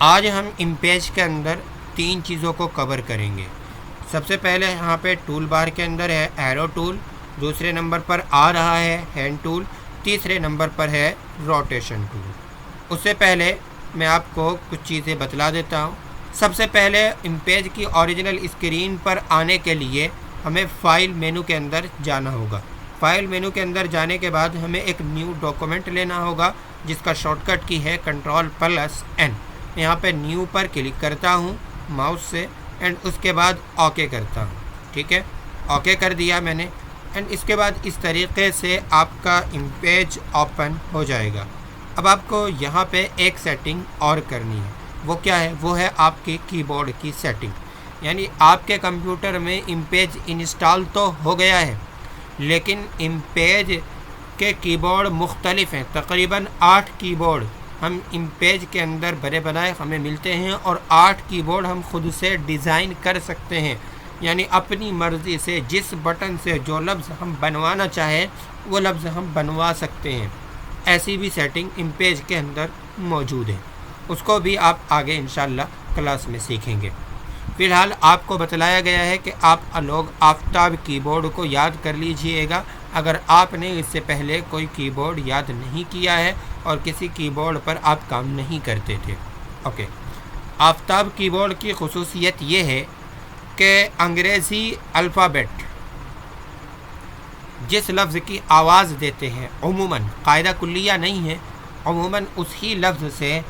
आज हम इमेज के अंदर 3 चीज़ों को कवर करेंगे। सबसे पहले यहाँ पे टूल बार के अंदर है एरो टूल, दूसरे नंबर पर आ रहा है हैंड टूल, तीसरे नंबर पर है रोटेशन टूल। उससे पहले मैं आपको कुछ चीज़ें बतला देता हूँ। सबसे पहले इमेज की ओरिजिनल स्क्रीन पर आने के लिए हमें फ़ाइल मेनू के अंदर जाना होगा। फ़ाइल मेनू के अंदर जाने के बाद हमें एक न्यू डॉक्यूमेंट लेना होगा जिसका शॉर्टकट की है Ctrl+N। यहाँ पे न्यू पर क्लिक करता हूँ माउस से एंड उसके बाद ओके करता हूँ। ठीक है, ओके कर दिया मैंने एंड इसके बाद इस तरीके से आपका इमेज ओपन हो जाएगा। अब आपको यहाँ पे एक सेटिंग और करनी है। वो क्या है? वो है आपके कीबोर्ड की सेटिंग। यानी आपके कंप्यूटर में इमेज इंस्टॉल तो हो गया है लेकिन इमेज के कीबोर्ड मुख्तलिफ हैं। तकरीबन 8 कीबोर्ड हम इमेज के अंदर बने बनाए हमें मिलते हैं और 8 कीबोर्ड हम खुद से डिज़ाइन कर सकते हैं। यानी अपनी मर्ज़ी से जिस बटन से जो लफ्ज़ हम बनवाना चाहें वो लफ्ज़ हम बनवा सकते हैं। ऐसी भी सेटिंग इमेज के अंदर मौजूद है, उसको भी आप आगे इंशाल्लाह क्लास में सीखेंगे। फ़िलहाल आपको बतलाया गया है कि आप लोग आफ्ताब कीबोर्ड को याद कर लीजिएगा अगर आपने इससे पहले कोई कीबोर्ड याद नहीं किया है और किसी कीबोर्ड पर आप काम नहीं करते थे। ओके, आफ्ताब कीबोर्ड की खुसूसियत ये है कि अंग्रेज़ी अल्फ़ाबेट जिस लफ्ज़ की आवाज़ देते हैं उमूमन, कायदा कुल्लिया नहीं है, उमूमन उसी लफ्ज़ से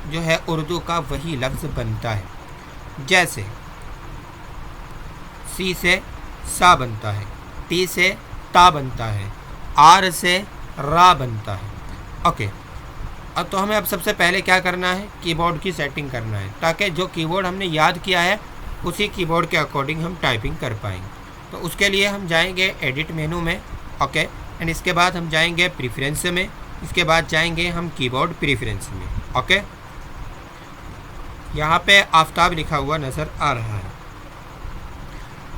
जो है उर्दू का वही लफ्ज़ बनता है। जैसे सी से सा बनता है, टी से ता बनता है, आर से रा बनता है। ओके, अब तो हमें अब सबसे पहले क्या करना है? कीबोर्ड की सेटिंग करना है ताकि जो कीबोर्ड हमने याद किया है उसी कीबोर्ड के अकॉर्डिंग हम टाइपिंग कर पाएंगे। तो उसके लिए हम जाएंगे एडिट मेनू में। ओके, एंड इसके बाद हम जाएंगे प्रेफरेंस में, इसके बाद जाएंगे हम कीबोर्ड प्रेफरेंस में। ओके, यहाँ पे आफ्ताब लिखा हुआ नज़र आ रहा है।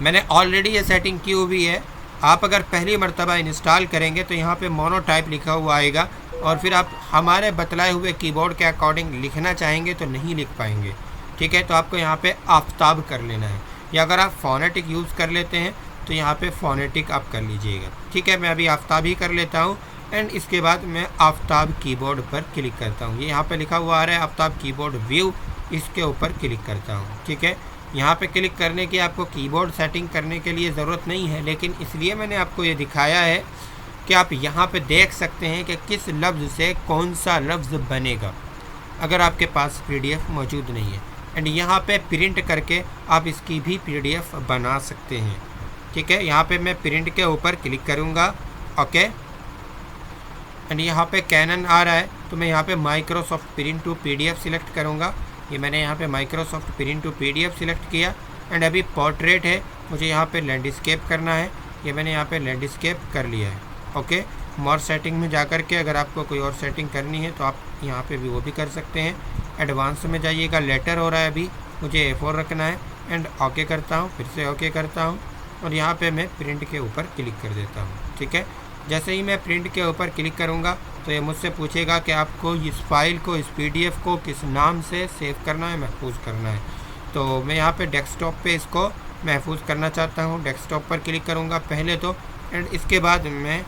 मैंने ऑलरेडी ये सेटिंग की हुई है। आप अगर पहली मर्तबा इंस्टॉल करेंगे तो यहाँ पे मोनोटाइप लिखा हुआ आएगा और फिर आप हमारे बतलाए हुए कीबोर्ड के अकॉर्डिंग लिखना चाहेंगे तो नहीं लिख पाएंगे। ठीक है, तो आपको यहाँ पे आफ्ताब कर लेना है, या अगर आप फ़ोनेटिक यूज़ कर लेते हैं तो यहाँ पे फ़ोनेटिक आप कर लीजिएगा। ठीक है, मैं अभी आफ्ताब ही कर लेता हूँ एंड इसके बाद मैं आफ्ताब कीबोर्ड पर क्लिक करता हूँ। ये यहाँ पे लिखा हुआ आ रहा है आफ्ताब कीबोर्ड व्यू, इसके ऊपर क्लिक करता हूँ। ठीक है, यहाँ पे क्लिक करने की आपको कीबोर्ड सेटिंग करने के लिए ज़रूरत नहीं है, लेकिन इसलिए मैंने आपको ये दिखाया है कि आप यहाँ पे देख सकते हैं कि किस लफ्ज़ से कौन सा लफ्ज़ बनेगा अगर आपके पास PDF मौजूद नहीं है। एंड यहाँ पे प्रिंट करके आप इसकी भी PDF बना सकते हैं। ठीक है, यहाँ पे मैं प्रिंट के ऊपर क्लिक करूँगा। ओके, एंड यहाँ पे कैनन आ रहा है तो मैं यहाँ पे Microsoft print to PDF select करूँगा। ये मैंने यहाँ पे Microsoft print to PDF select किया एंड अभी पोर्ट्रेट है, मुझे यहाँ पे लैंडस्केप करना है। ये मैंने यहाँ पे लैंडस्केप कर लिया है। ओके, मोर सेटिंग में जा कर के अगर आपको कोई और सेटिंग करनी है तो आप यहाँ पे भी वो भी कर सकते हैं। एडवांस में जाइएगा, लेटर हो रहा है अभी, मुझे A4 रखना है एंड ओके करता हूँ, फिर से ओके करता हूँ और यहाँ पे मैं प्रिंट के ऊपर क्लिक कर देता हूँ। ठीक है, जैसे ही मैं प्रिंट के ऊपर क्लिक करूँगा तो ये मुझसे पूछेगा कि आपको इस फाइल को, इस PDF को किस नाम से सेव करना है, महफूज करना है। तो मैं यहाँ पे डेस्कटॉप पे इसको महफूज करना चाहता हूँ। डेस्कटॉप पर क्लिक करूँगा पहले तो एंड इसके बाद मैं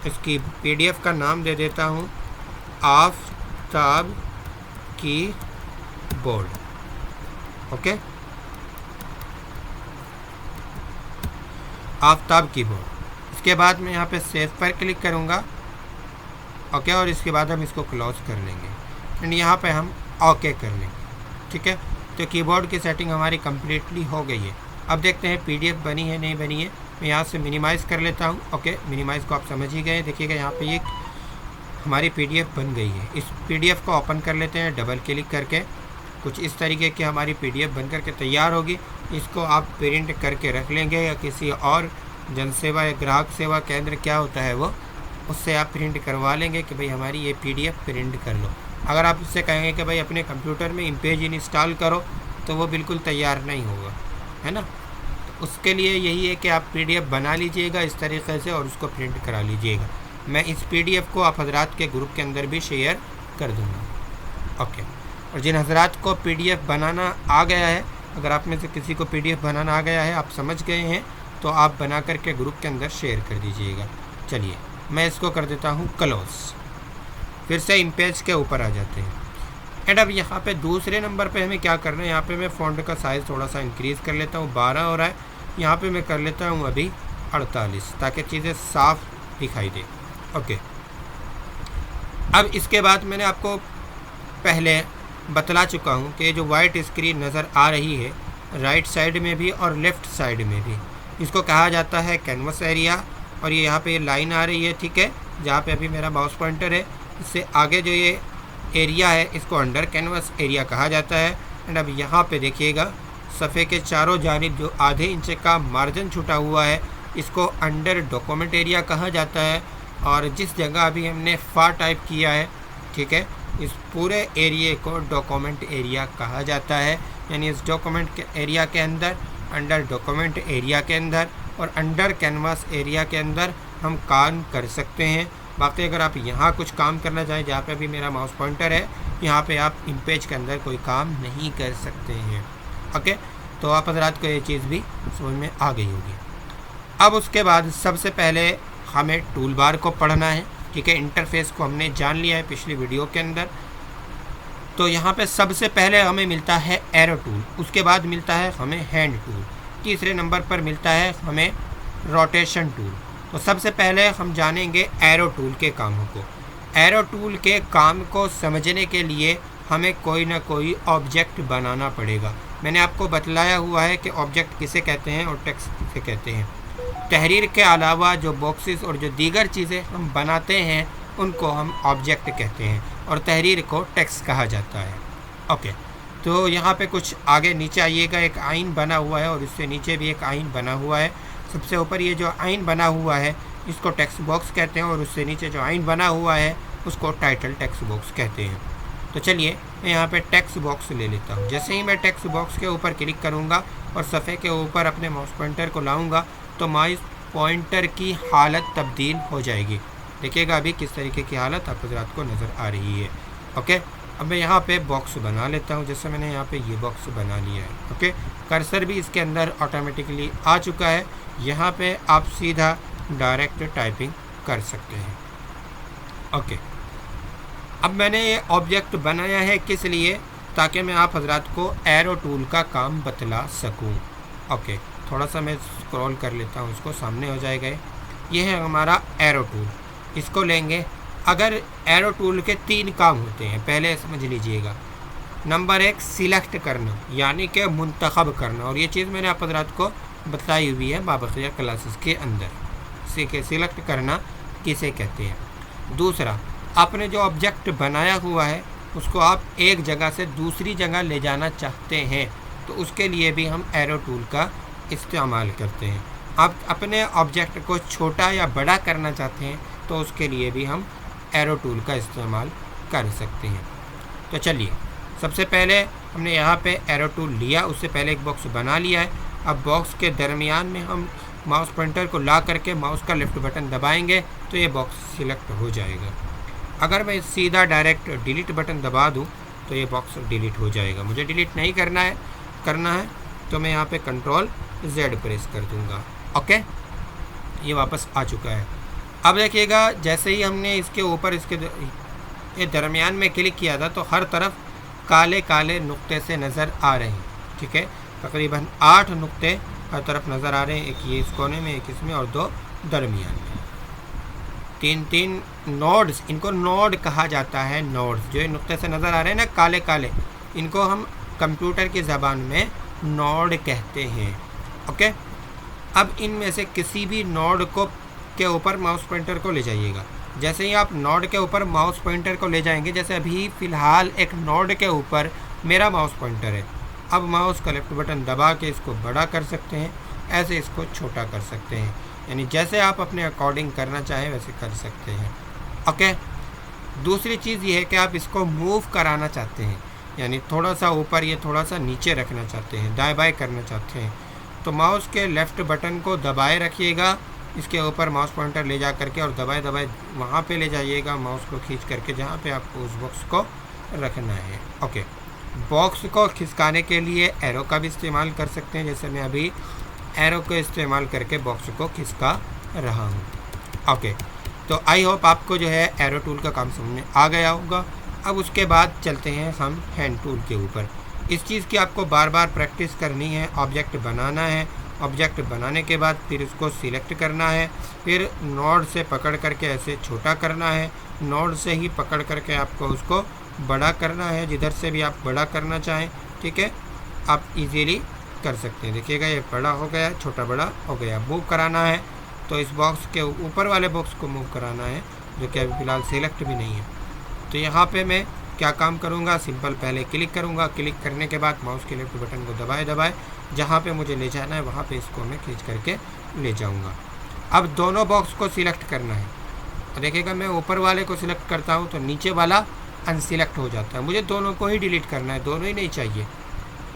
इसकी PDF का नाम दे देता हूँ Aftab keyboard. Okay, Aftab keyboard. इसके बाद मैं यहाँ पे सेव पर क्लिक करूँगा। ओके, और इसके बाद हम इसको क्लोज कर लेंगे एंड यहाँ पे हम ओके कर लेंगे। ठीक है, तो कीबोर्ड की सेटिंग हमारी कम्प्लीटली हो गई है। अब देखते हैं PDF बनी है नहीं बनी है। मैं यहाँ से मिनिमाइज़ कर लेता हूँ। ओके, मिनिमाइज़ को आप समझ ही गए। देखिएगा यहाँ पे ये हमारी PDF बन गई है। इस PDF को ओपन कर लेते हैं डबल क्लिक करके। कुछ इस तरीके की हमारी PDF बन करके तैयार होगी। इसको आप प्रिंट करके रख लेंगे या किसी और जनसेवा या ग्राहक सेवा केंद्र क्या होता है वो, उससे आप प्रिंट करवा लेंगे कि भाई हमारी ये PDF प्रिंट कर लो। अगर आप उससे कहेंगे कि भाई अपने कंप्यूटर में इमेज इंस्टॉल करो तो वो बिल्कुल तैयार नहीं होगा, है ना। तो उसके लिए यही है कि आप PDF बना लीजिएगा इस तरीके से और उसको प्रिंट करा लीजिएगा। मैं इस PDF को आप हजरात के ग्रुप के अंदर भी शेयर कर दूँगा। ओके, और जिन हजरात को PDF बनाना आ गया है, अगर आप में से किसी को PDF बनाना आ गया है, आप समझ गए हैं, तो आप बना करके ग्रुप के अंदर शेयर कर दीजिएगा। चलिए मैं इसको कर देता हूँ क्लोज। फिर से इमेज के ऊपर आ जाते हैं। एंड अब यहाँ पे दूसरे नंबर पे हमें क्या करना है, यहाँ पे मैं फ़ॉन्ट का साइज़ थोड़ा सा इंक्रीज़ कर लेता हूँ, 12 हो रहा है, यहाँ पे मैं कर लेता हूँ अभी 48, ताकि चीज़ें साफ दिखाई दे। ओके, अब इसके बाद मैंने आपको पहले बतला चुका हूँ कि जो वाइट स्क्रीन नज़र आ रही है राइट साइड में भी और लेफ़्ट साइड में भी, इसको कहा जाता है कैनवस एरिया। और ये यहाँ पे लाइन आ रही है, ठीक है, जहाँ पे अभी मेरा माउस पॉइंटर है, इससे आगे जो ये एरिया है इसको अंडर कैनवस एरिया कहा जाता है। एंड अब यहाँ पे देखिएगा सफ़े के चारों जानिब जो आधे इंच का मार्जिन छूटा हुआ है इसको अंडर डॉक्यूमेंट एरिया कहा जाता है। और जिस जगह अभी हमने फा टाइप किया है, ठीक है, इस पूरे एरिए को डॉक्यूमेंट एरिया कहा जाता है। यानी इस डॉक्यूमेंट के एरिया के अंदर, अंडर डॉक्यूमेंट एरिया के अंदर और अंडर कैनवास एरिया के अंदर हम काम कर सकते हैं। बाकी अगर आप यहाँ कुछ काम करना चाहें, जहाँ पे अभी मेरा माउस पॉइंटर है, यहाँ पे आप इन पेज के अंदर कोई काम नहीं कर सकते हैं। ओके, तो आप हजरात को ये चीज़ भी समझ में आ गई होगी। अब उसके बाद सबसे पहले हमें टूल बार को पढ़ना है, ठीक है। इंटरफेस को हमने जान लिया है पिछली वीडियो के अंदर। तो यहाँ पे सबसे पहले हमें मिलता है एरो टूल, उसके बाद मिलता है हमें हैंड टूल, तीसरे नंबर पर मिलता है हमें रोटेशन टूल। तो सबसे पहले हम जानेंगे एरो टूल के कामों को। एरो टूल के काम को समझने के लिए हमें कोई ना कोई ऑब्जेक्ट बनाना पड़ेगा। मैंने आपको बतलाया हुआ है कि ऑब्जेक्ट किसे कहते हैं और टेक्स्ट किसे कहते हैं। तहरीर के अलावा जो बॉक्सेस और जो दीगर चीज़ें हम बनाते हैं उनको हम ऑब्जेक्ट कहते हैं और तहरीर को टेक्स्ट कहा जाता है। ओके, तो यहाँ पे कुछ आगे नीचे आइएगा, एक आइन बना हुआ है और इससे नीचे भी एक आइन बना हुआ है। सबसे ऊपर ये जो आइन बना हुआ है इसको टेक्स्ट बॉक्स कहते हैं और उससे नीचे जो आइन बना हुआ है उसको टाइटल टेक्स्ट बॉक्स कहते हैं। तो चलिए मैं यहाँ पे टेक्स्ट बॉक्स ले लेता हूँ। जैसे ही मैं टेक्स्ट बॉक्स के ऊपर क्लिक करूँगा और सफ़े के ऊपर अपने माउस पॉइंटर को लाऊँगा तो माउस पॉइंटर की हालत तब्दील हो जाएगी। देखिएगा अभी किस तरीके की हालत आप हज़रात को नज़र आ रही है। ओके, अब मैं यहाँ पे बॉक्स बना लेता हूँ। जैसे मैंने यहाँ पे ये बॉक्स बना लिया है। ओके, कर्सर भी इसके अंदर ऑटोमेटिकली आ चुका है। यहाँ पे आप सीधा डायरेक्ट टाइपिंग कर सकते हैं। ओके, अब मैंने ये ऑब्जेक्ट बनाया है किस लिए, ताकि मैं आप हजरात को एरो टूल का काम बतला सकूं। ओके, थोड़ा सा मैं स्क्रॉल कर लेता हूँ, उसको सामने हो जाएगा। ये है हमारा एरो टूल, इसको लेंगे। अगर एरो टूल के 3 काम होते हैं, पहले समझ लीजिएगा। नंबर 1 सिलेक्ट करना, यानी कि मुंतखब करना, और ये चीज़ मैंने आप हजरात को बताई हुई है बाबकिया क्लासेस के अंदर। सिलेक्ट करना किसे कहते हैं। दूसरा, आपने जो ऑब्जेक्ट बनाया हुआ है उसको आप एक जगह से दूसरी जगह ले जाना चाहते हैं तो उसके लिए भी हम एरो टूल का इस्तेमाल करते हैं। आप अपने ऑब्जेक्ट को छोटा या बड़ा करना चाहते हैं तो उसके लिए भी हम एरो टूल का इस्तेमाल कर सकते हैं। तो चलिए, सबसे पहले हमने यहाँ पे एरो टूल लिया, उससे पहले एक बॉक्स बना लिया है। अब बॉक्स के दरमियान में हम माउस पॉइंटर को ला करके माउस का लेफ़्ट बटन दबाएंगे तो ये बॉक्स सिलेक्ट हो जाएगा। अगर मैं सीधा डायरेक्ट डिलीट बटन दबा दूं तो ये बॉक्स डिलीट हो जाएगा। मुझे डिलीट नहीं करना है तो मैं यहाँ पे कंट्रोल Z प्रेस कर दूँगा। ओके, ये वापस आ चुका है। अब देखिएगा, जैसे ही हमने इसके ऊपर ये दरमियान में क्लिक किया था तो हर तरफ काले काले नुक्ते से नज़र आ रहे हैं। ठीक है, तकरीबन 8 नुक्ते हर तरफ नज़र आ रहे हैं, एक ये इस कोने में, एक इसमें और 2 दरमियान में। 3 नोड्स, इनको नोड कहा जाता है। नोड्स जो नुक्ते से नज़र आ रहे हैं ना काले काले, इनको हम कंप्यूटर की ज़बान में नोड कहते हैं। ओके, अब इनमें से किसी भी नोड को के ऊपर माउस पॉइंटर को ले जाइएगा। जैसे ही आप नोड के ऊपर माउस पॉइंटर को ले जाएंगे, जैसे अभी फ़िलहाल एक नोड के ऊपर मेरा माउस पॉइंटर है, अब माउस का लेफ्ट बटन दबा के इसको बड़ा कर सकते हैं, ऐसे इसको छोटा कर सकते हैं। यानी जैसे आप अपने अकॉर्डिंग करना चाहें वैसे कर सकते हैं। ओके, दूसरी चीज़ ये है कि आप इसको मूव कराना चाहते हैं, यानी थोड़ा सा ऊपर या थोड़ा सा नीचे रखना चाहते हैं, दाएं बाएं करना चाहते हैं, तो माउस के लेफ़्ट बटन को दबाए रखिएगा, इसके ऊपर माउस पॉइंटर ले जा करके और दबाए दबाए वहाँ पे ले जाइएगा माउस को खींच करके जहाँ पे आपको उस बॉक्स को रखना है। ओके, बॉक्स को खिसकाने के लिए एरो का भी इस्तेमाल कर सकते हैं, जैसे मैं अभी एरो को इस्तेमाल करके बॉक्स को खिसका रहा हूँ। ओके, तो आई होप आपको जो है एरो टूल का काम समझ में आ गया होगा। अब उसके बाद चलते हैं हम हैंड टूल के ऊपर। इस चीज़ की आपको बार बार प्रैक्टिस करनी है। ऑब्जेक्ट बनाना है, ऑब्जेक्ट बनाने के बाद फिर उसको सिलेक्ट करना है, फिर नोड से पकड़ करके ऐसे छोटा करना है, नोड से ही पकड़ करके आपको उसको बड़ा करना है, जिधर से भी आप बड़ा करना चाहें। ठीक है, आप इजीली कर सकते हैं। देखिएगा ये बड़ा हो गया, छोटा बड़ा हो गया। मूव कराना है तो इस बॉक्स के ऊपर वाले बॉक्स को मूव कराना है, जो कि अभी फ़िलहाल सिलेक्ट भी नहीं है। तो यहाँ पे मैं क्या काम करूँगा, सिंपल पहले क्लिक करूँगा, क्लिक करने के बाद माउस के लेफ्ट बटन को दबाए जहाँ पे मुझे ले जाना है वहाँ पे इसको मैं खींच करके ले जाऊँगा। अब दोनों बॉक्स को सिलेक्ट करना है। देखिएगा मैं ऊपर वाले को सिलेक्ट करता हूँ तो नीचे वाला अनसिलेक्ट हो जाता है। मुझे दोनों को ही डिलीट करना है, दोनों ही नहीं चाहिए।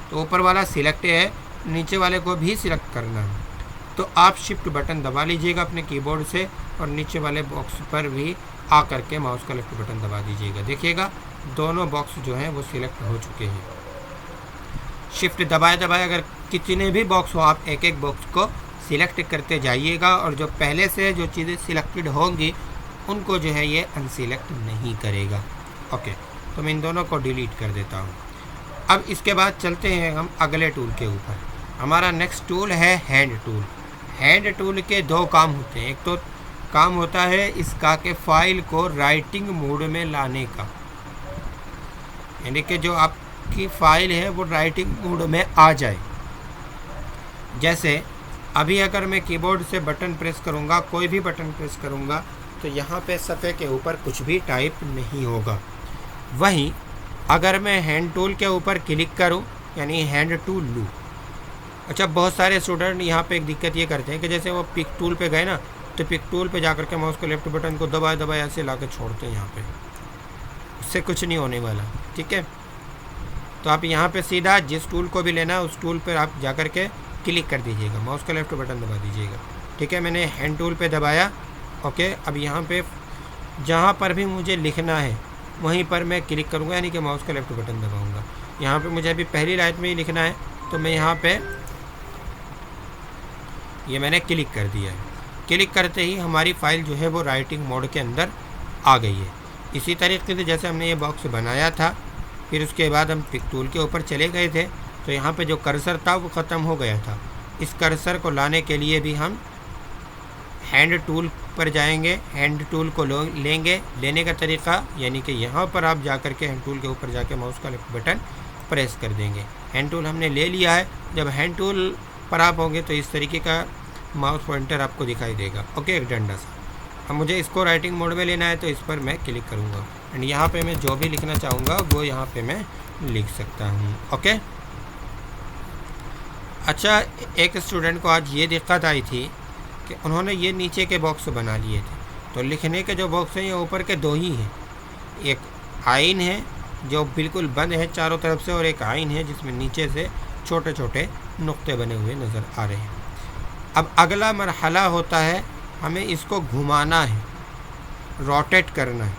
तो ऊपर वाला सिलेक्ट है, नीचे वाले को भी सिलेक्ट करना है। तो आप शिफ्ट बटन दबा लीजिएगा अपने कीबोर्ड से और नीचे वाले बॉक्स पर भी आ करके माउस का लेफ्ट बटन दबा दीजिएगा। देखिएगा दोनों बॉक्स जो हैं वो सिलेक्ट हो चुके हैं। शिफ्ट दबाए अगर कितने भी बॉक्स हो आप एक एक बॉक्स को सिलेक्ट करते जाइएगा, और जो पहले से जो चीज़ें सिलेक्टेड होंगी उनको जो है ये अनसिलेक्ट नहीं करेगा। ओके, तो मैं इन दोनों को डिलीट कर देता हूँ। अब इसके बाद चलते हैं हम अगले टूल के ऊपर। हमारा नेक्स्ट टूल है हैंड टूल। हैंड टूल के दो काम होते हैं। एक तो काम होता है इसका कि फाइल को राइटिंग मोड में लाने का, यानी कि जो आपकी फ़ाइल है वो राइटिंग मोड में आ जाए। जैसे अभी अगर मैं कीबोर्ड से बटन प्रेस करूँगा, कोई भी बटन प्रेस करूँगा, तो यहाँ पे सफ़े के ऊपर कुछ भी टाइप नहीं होगा। वहीं अगर मैं हैंड टूल के ऊपर क्लिक करूँ, यानी हैंड टूल लूँ। अच्छा, बहुत सारे स्टूडेंट यहाँ पे एक दिक्कत ये करते हैं कि जैसे वो पिक टूल पे गए ना, तो पिक टूल पे जा करके माउस को लेफ्ट बटन को दबाए ऐसे ला के छोड़ते हैं यहाँ पे। उससे कुछ नहीं होने वाला। ठीक है, तो आप यहाँ पे सीधा जिस टूल को भी लेना है उस टूल पर आप जा कर के क्लिक कर दीजिएगा, माउस का लेफ्ट बटन दबा दीजिएगा। ठीक है, मैंने हैंड टूल पे दबाया। ओके, अब यहाँ पे जहाँ पर भी मुझे लिखना है वहीं पर मैं क्लिक करूँगा, यानी कि माउस का लेफ्ट बटन दबाऊँगा। यहाँ पे मुझे अभी पहली लाइन में ही लिखना है, तो मैं यहाँ पे ये मैंने क्लिक कर दिया है। क्लिक करते ही हमारी फ़ाइल जो है वो राइटिंग मोड के अंदर आ गई है। इसी तरीके से जैसे हमने ये बॉक्स बनाया था, फिर उसके बाद हम पिक टूल के ऊपर चले गए थे, तो यहाँ पे जो कर्सर था वो ख़त्म हो गया था। इस कर्सर को लाने के लिए भी हम हैंड टूल पर जाएंगे, हैंड टूल को लेंगे। लेने का तरीका यानी कि यहाँ पर आप जा कर के हैंड टूल के ऊपर जाके माउस का लेफ्ट बटन प्रेस कर देंगे। हैंड टूल हमने ले लिया है। जब हैंड टूल पर आप होंगे तो इस तरीके का माउस पॉइंटर आपको दिखाई देगा। ओके, एक डंडा सा। अब मुझे इसको राइटिंग मोड में लेना है, तो इस पर मैं क्लिक करूँगा एंड यहाँ पे मैं जो भी लिखना चाहूँगा वो यहाँ पे मैं लिख सकता हूँ। ओके, अच्छा, एक स्टूडेंट को आज ये दिक्कत आई थी कि उन्होंने ये नीचे के बॉक्स बना लिए थे, तो लिखने के जो बॉक्स हैं ये ऊपर के दो ही हैं। एक आइन है जो बिल्कुल बंद है चारों तरफ से, और एक आइन है जिसमें नीचे से छोटे छोटे नुक्ते बने हुए नज़र आ रहे हैं। अब अगला मरहला होता है हमें इसको घुमाना है, रोटेट करना है।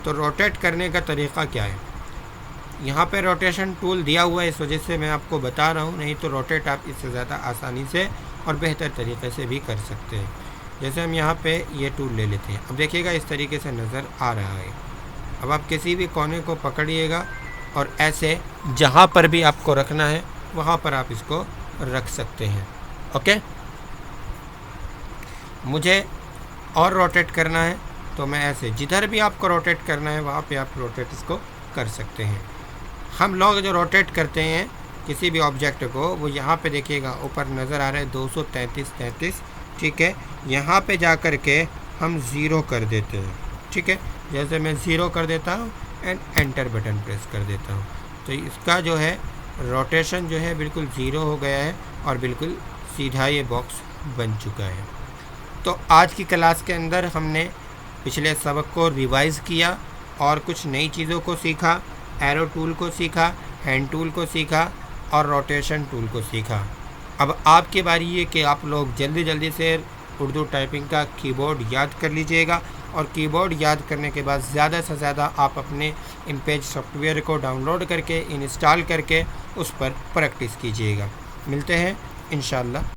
तो रोटेट करने का तरीक़ा क्या है, यहाँ पे रोटेशन टूल दिया हुआ है, इस वजह से मैं आपको बता रहा हूँ, नहीं तो रोटेट आप इससे ज़्यादा आसानी से और बेहतर तरीके से भी कर सकते हैं। जैसे हम यहाँ पे ये टूल ले लेते हैं। अब देखिएगा इस तरीके से नज़र आ रहा है। अब आप किसी भी कोने को पकड़िएगा और ऐसे जहाँ पर भी आपको रखना है वहाँ पर आप इसको रख सकते हैं। ओके, मुझे और रोटेट करना है तो मैं ऐसे जिधर भी आपको रोटेट करना है वहाँ पे आप रोटेट इसको कर सकते हैं। हम लोग जो रोटेट करते हैं किसी भी ऑब्जेक्ट को, वो यहाँ पे देखिएगा ऊपर नज़र आ रहा है 233। ठीक है, यहाँ पे जा कर के हम ज़ीरो कर देते हैं। ठीक है, जैसे मैं ज़ीरो कर देता हूँ एंड एंटर बटन प्रेस कर देता हूँ, तो इसका जो है रोटेशन जो है बिल्कुल ज़ीरो हो गया है और बिल्कुल सीधा ये बॉक्स बन चुका है। तो आज की क्लास के अंदर हमने पिछले सबक को रिवाइज़ किया और कुछ नई चीज़ों को सीखा। एरो टूल को सीखा, हैंड टूल को सीखा और रोटेशन टूल को सीखा। अब आपकी बारी है कि आप लोग जल्दी जल्दी से उर्दू टाइपिंग का कीबोर्ड याद कर लीजिएगा और कीबोर्ड याद करने के बाद ज़्यादा से ज़्यादा आप अपने इम्पेज सॉफ्टवेयर को डाउनलोड करके इंस्टॉल करके उस पर प्रैक्टिस कीजिएगा। मिलते हैं इंशाल्लाह।